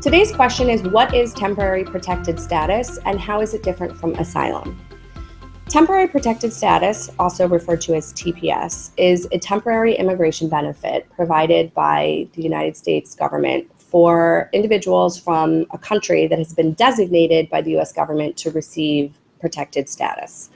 Today's question is, what is temporary protected status and how is it different from asylum? Temporary protected status, also referred to as TPS, is a temporary immigration benefit provided by the United States government for individuals from a country that has been designated by the US government to receive protected status.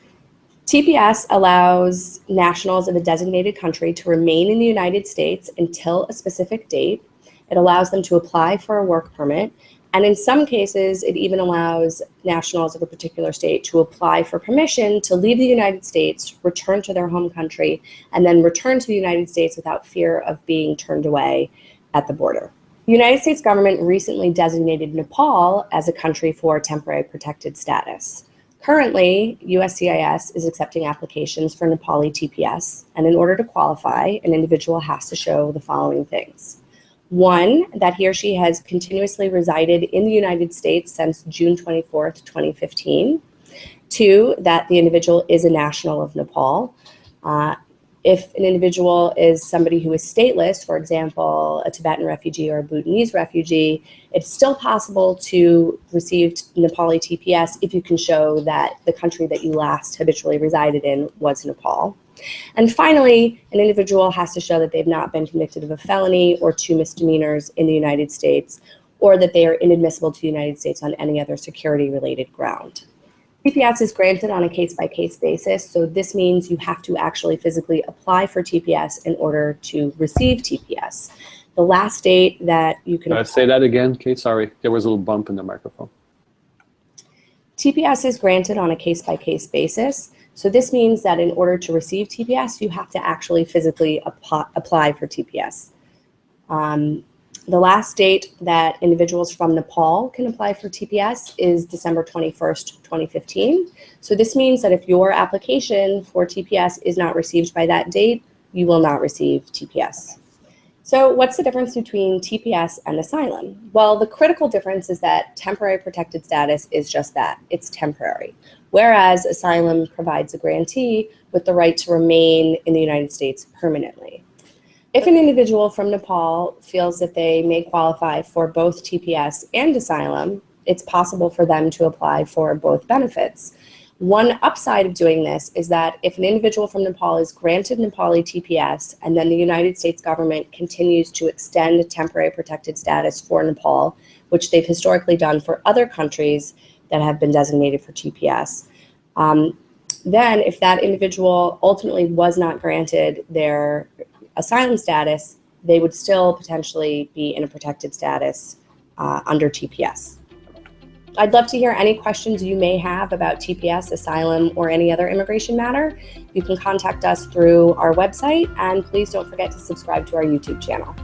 TPS allows nationals of a designated country to remain in the United States until a specific date. It allows them to apply for a work permit, and in some cases, it even allows nationals of a particular state to apply for permission to leave the United States, return to their home country, and then return to the United States without fear of being turned away at the border. The United States government recently designated Nepal as a country for temporary protected status. Currently, USCIS is accepting applications for Nepali TPS, and in order to qualify, an individual has to show the following things. One, that he or she has continuously resided in the United States since June 24th, 2015. Two, that the individual is a national of Nepal. If an individual is somebody who is stateless, for example, a Tibetan refugee or a Bhutanese refugee, it's still possible to receive Nepali TPS if you can show that the country that you last habitually resided in was Nepal. And finally, an individual has to show that they've not been convicted of a felony or 2 misdemeanors in the United States, or that they are inadmissible to the United States on any other security-related ground. TPS is granted on a case-by-case basis, so this means you have to actually physically apply for TPS in order to receive TPS. The last date that you can... Say that again, Kate, sorry. There was a little bump in the microphone. TPS is granted on a case-by-case basis. So this means that in order to receive TPS, you have to actually physically apply for TPS. The last date that individuals from Nepal can apply for TPS is December 21st, 2015. So this means that if your application for TPS is not received by that date, you will not receive TPS. So what's the difference between TPS and asylum? Well, the critical difference is that temporary protected status is just that, it's temporary, whereas asylum provides a grantee with the right to remain in the United States permanently. If an individual from Nepal feels that they may qualify for both TPS and asylum, it's possible for them to apply for both benefits. One upside of doing this is that if an individual from Nepal is granted Nepali TPS and then the United States government continues to extend temporary protected status for Nepal, which they've historically done for other countries that have been designated for TPS, then if that individual ultimately was not granted their asylum status, they would still potentially be in a protected status under TPS. I'd love to hear any questions you may have about TPS, asylum, or any other immigration matter. You can contact us through our website, and please don't forget to subscribe to our YouTube channel.